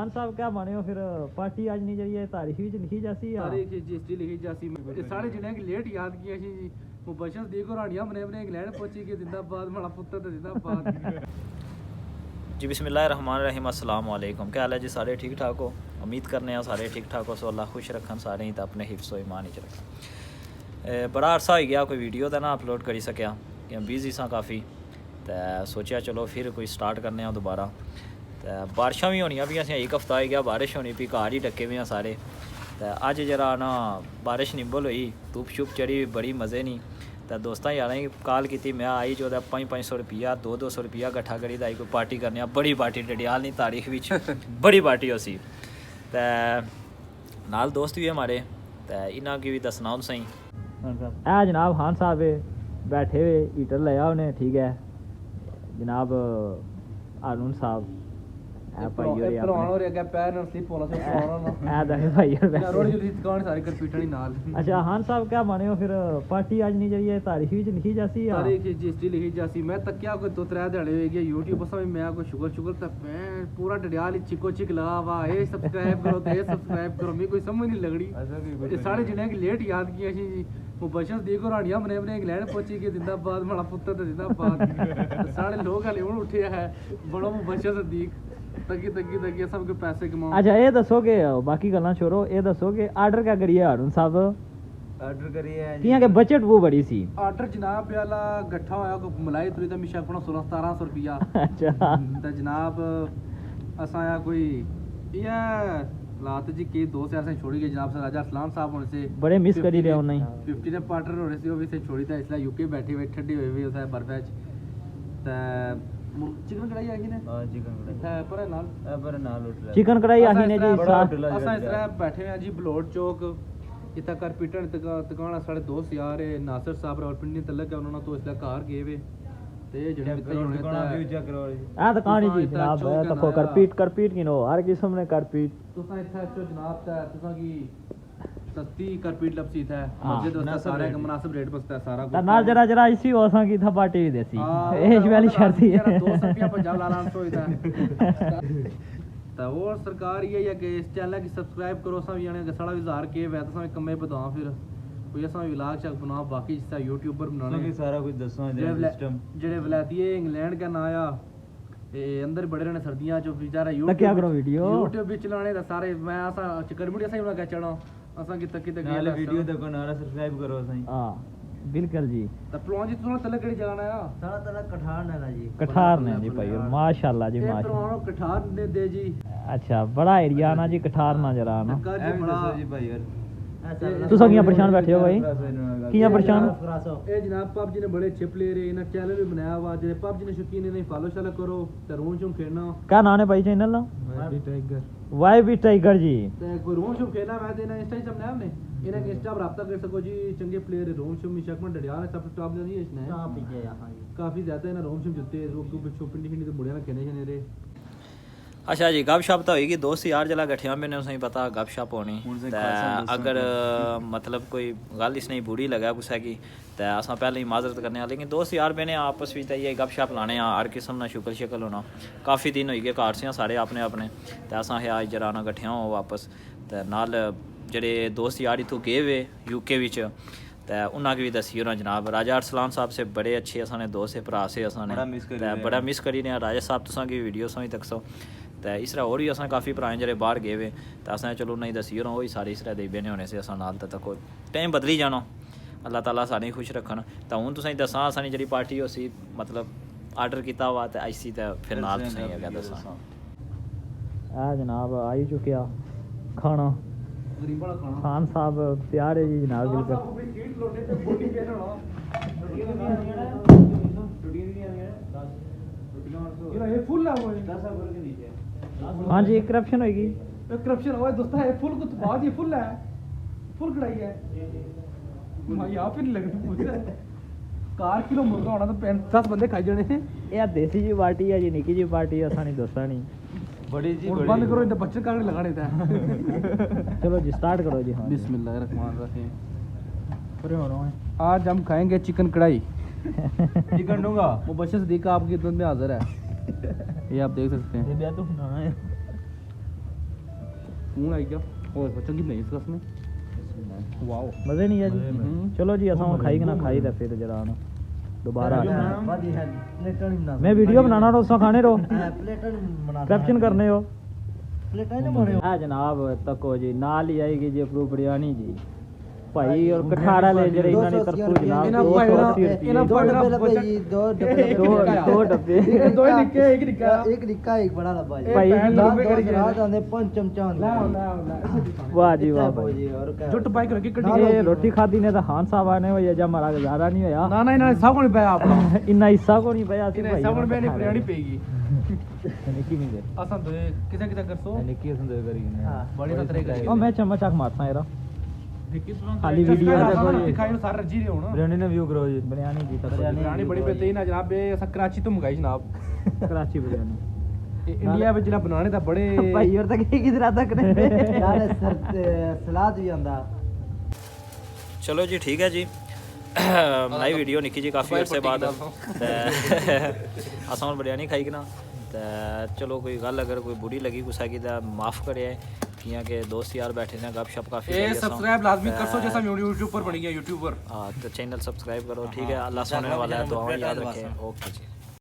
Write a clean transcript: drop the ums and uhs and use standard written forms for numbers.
खान साहब क्या माने हो फिर पार्टी आज नहीं जाइए तारीख भी लिखी जासी है तारीख हिस्ट्री लिखी जासी सारे जिन्हें की लेट याद किया सी मुबशर देखो रानियां बने बने इंग्लैंड पहुंची के जिंदाबाद बड़ा पुत्र ते जिंदाबाद जी बिस्मिल्लाहिर्रहमानिर्रहीम अस्सलाम वालेकुम। क्या हाल है जी? सारे ठीक ठाक हो? उम्मीद करने हैं सारे ठीक ठाक हो। सो अल्लाह खुश रखन सारे ही तो अपने हिफ्स व ईमान च रखन। बड़ा अरसा हो गया कोई वीडियो तो ना अपलोड करी सकिया कि बिजी सा काफ़ी, तो सोचा चलो फिर कोई स्टार्ट करने दोबारा। तो बारिशां भी होनियां भी असें एक हफ्ता हो गया बारिश होनी भी घर ही डके हुए हैं सारे। तो अज जरा ना बारिश निंबल हुई धुप शुप चढ़ी बड़ी मज़े नहीं। तो दोस्तों यारें गी कॉल की मैं आई जो 500 रुपया 200 रुपया कट्ठा करी आई कोई पार्टी करने बड़ी पार्टी डडियाल नहीं तारीख भी बड़ी पार्टी हो सी। तो नाल दोस्त भी हमारे तो इन्हों की भी दसना सही। ए जनाब खान साहब बैठे हुए हीटर लाया उन्हें, ठीक है जनाब हारून साहब भाई और अगे पैर न स्लिप होना से ए दे भाई रोड जल्दी दुकान सारी कर पीटनी नाल। अच्छा खान साहब क्या माने हो फिर पार्टी आज नहीं जाइए तारीख भी लिखी जासी है तारीख हिस्ट्री लिखी जासी। मैं तक्या कोई 2-3 दिहाड़े हो गए यूट्यूब पर मैं कोई शुगर तक मैं पूरा डडियाल चिको चिक लगा वा ए सब्सक्राइब करो तो ए सब्सक्राइब करो मैं कोई समझ नहीं लगड़ी। सारे जिन्हें की लेट याद किया सी मुबशर देखो रानियां बने बने इंग्लैंड पहुंची के जिंदाबाद बड़ा पुत्र ते जिंदाबाद सारे लोग हले हुण उठे है बड़ा मुबशर सदीक तकी सब के पैसे कमाओ। अच्छा ये दसो कि बाकी गल्लां छोड़ो, ये दसो कि आर्डर क्या करिए हारून साहब? आर्डर करिए कियां के बजट वो बड़ी सी आर्डर जनाब वाला गट्ठा होया को मलाई तुरी दा मिशा कोना 16-1700 रुपया। अच्छा ते जनाब असा या कोई ये लात जी के 2 से ऐसे छोड़ी गए जनाब से राजा सलाम साहब होने से बड़े मिस करी रहे हो नहीं 50 ने पार्टनर होने से वो भी से छोड़ी था इसलिए यूके बैठे हुए ठंडी हुई हुई होता है बर्फ ते चिकन कढ़ाई आगी ने। हां चिकन कढ़ाई पर नाल उठ रहा चिकन कढ़ाई आही ने जी असा इस तरह बैठे हैं जी बलोड चौक इतना कर पीटन तकाना साढ़े दोस्त यार है नासिर साहब और पिंडी तलक है उन्होंने तो इसलिए कार गए वे ते जेड़े मित्र होने आ दुकान जी जनाब तको कर पीट किनो हर किस्म ने कर पीट तुसा इथा चो जनाब ता तुसा की सस्ती कर पीट लपसी था मस्जिद दोस्त सारे का मुनासिब रेट बसता है सारा कुछ ना जरा इसी ओसा की था पार्टी भी देसी एज वाली शर्त है 200 रुपया पंजाब लालान सो इथा तो वो सरकार ये है कि इस चैनल की सब्सक्राइब करो सब यानी गसड़ा भी जार के वै तो कमे बताओ फिर कोई ऐसा व्लॉग शक बनाओ बाकी जिस यूट्यूबर बनाने सारा कुछ दसो सिस्टम जेडे वलायती इंग्लैंड का ना आया ए अंदर बड़े रहने सर्दियां जो बेचारा यूट्यूब क्या करो यूट्यूब भी चलाने दा सारे मैं ऐसा चक्कर मीडिया सही होना चढ़ो असा की तक नाले वीडियो देखो नारा सब्सक्राइब करो सही। हां बिल्कुल जी। तो प्लॉन जी तुम तलक कड़ी जगह आया सारा तलक कठार ने ना जी कठार ने जी भाई माशाल्लाह जी माशाल्लाह कठार ने दे जी। अच्छा बड़ा एरिया ना जी कठार ना जरा ना जी भाई यार तुसा कियां परेशान बैठे हो भाई कियां परेशान ए जनाब पबजी ने बड़े अच्छे प्लेयर है इना चैनल भी बनाया हुआ जे पबजी ने शौकीन ने फॉलो शालो करो ते रोम शोम खेलना क्या नाम है भाई चैनल ना वाईबी टाइगर जी ते कोई रोम शोम खेलना मैं देना इंस्टा ही बनाया हमने इना के इंस्टा पर राब्ता कर सको जी चंगे प्लेयर रोम शोम मिशक में डडियाल है सब टॉप नहीं है इसने काफी ज्यादा इना रोम शोम जुते रोक को पिछो पिंडी खिंडी तो मुड़िया खेने छने रे। अच्छा जी गप शप तो होगी दोस्त यार जला गठिया मैंने सही पता गप शप होनी अगर मतलब कोई गल इसने बुरी लगा कुछ की तो असा पहले ही माजरत करने लेकिन दोस्त यार मैंने आपस में ये गप शप लाने हर किस्म ना शुक्ल शक्ल होना काफ़ी दिन हो गए घर से सारे अपने अपने तो असा है आज जरा ना गठिया हो वापस तो नाल जेडे दोस्त यार इतों गए वे यूके विच तो उन्होंने भी दसी होना जनाब राजा अरसलान साहब से बड़े अच्छे असाने दोस्त भरा से असाने बड़ा मिस करी ने राजा साहब तुसा की वीडियो सो तक सो तो इस तरह और भी अस काफ़ी पुराने जरे बाहर गए हुए तो असें चलो नहीं दसी होना वही सारे इस तरह दे बेने होने से असा नाल तक टाइम बदली जाना अल्लाह ताला सारे खुश रखन। तो हूँ तुसें दसा असानी जी पार्टी हो सी मतलब आर्डर किया हुआ तो ऐसी तो फिर नाल तुसें अगर दसा जनाब आई चुकिया खाना खान साहब तैयार है जी जनाब हाँ जी करप्शन होगी करप्शन हुआ दोस्तों है फुल को बाद ये फुल है फुल कढ़ाई है मैं यहाँ पे नहीं लग रहा 4 किलो मुर्गा होना तो 10 बंदे खाई जाने यार देसी जी पार्टी है जी निकी जी पार्टी है असानी दोस्ता नहीं बड़ी जी बंद करो इधर बच्चे काट लगाने था। चलो जी स्टार्ट करो जी। हाँ बिस्मिल्लाहिर्रहमानिर्रहीम आज हम खाएंगे चिकन कढ़ाई चिकन दूंगा मुबशर सदीक आपकी खिदमत में हाजिर है ये आप देख सकते हैं ਸਕੂਨ ਆਈ ਗਿਆ ਹੋਰ ਚੰਗੀ ਬਣਾਈ ਇਸ ਕਸਮ ਵਾਓ ਮਜ਼ੇ ਨਹੀਂ ਆ ਜੀ ਚਲੋ ਜੀ ਅਸਾਂ ਹੁਣ ਖਾਈ ਕਿ ਨਾ ਖਾਈ ਤਾਂ ਫਿਰ ਜਰਾ ਹੁਣ दोबारा वादी है प्लेटन ही बना मैं वीडियो बनाना रो उसका खाने रो प्लेटन बना कैप्शन करने हो प्लेटन नहीं बने है जनाब तको जी नाल ही आएगी जी अप्रूव बिरयानी जी भाई और कठाड़ा ले जरे इन्हां ने तरफू जनाब इन्हां भाईरा दो डब्बे दो निक्के एक निक्का एक निक्का एक बड़ा डब्बा जी भाई रात आंदे 5 चमचा वाह जी वाह भाई जी और क्या जुट पाई करके ये रोटी खादी ने तो खान साहब आने हुए जब हमारा गुजारा नहीं होया ना ना इन्होंने सब को नहीं पाया आपका इन्ना हिस्सा को नहीं पाया इन्हें सब को नहीं बिरयानी पेगी निकी नहीं दे असन दो किसे किसे करसो निकी सुन दे करी हां बड़ी तरह करी ओ मैं चम्मच आक मारता यार खाली खाली वीडियो दिखाई नो सारे रजी रहे हो ना बिरयानी ने व्यू करो जी बिरयानी जी तक बिरयानी बड़ी बेहतरीन है जनाब ये असा कराची तो मंगाई जनाब कराची बिरयानी इंडिया में जरा बनाने दा बड़े भाई और तक किस रात तक यार सलाद भी आंदा चलो जी ठीक है जी बनाई वीडियो निकी जी काफ़ी अरसे बाद असां हुण बिरयानी खाई ना ते चलो कोई गल अगर कोई बुरी लगी कुसा की तो माफ़ करे कियां के दोस्त यार बैठे ने गपशप काफ़ी ए सब्सक्राइब लाजमी करसो जैसा यूट्यूब पर बनी है यूट्यूबर हाँ तो चैनल सब्सक्राइब करो ठीक है अल्लाह सुनने वाला है दुआएं याद रखें ओके जी।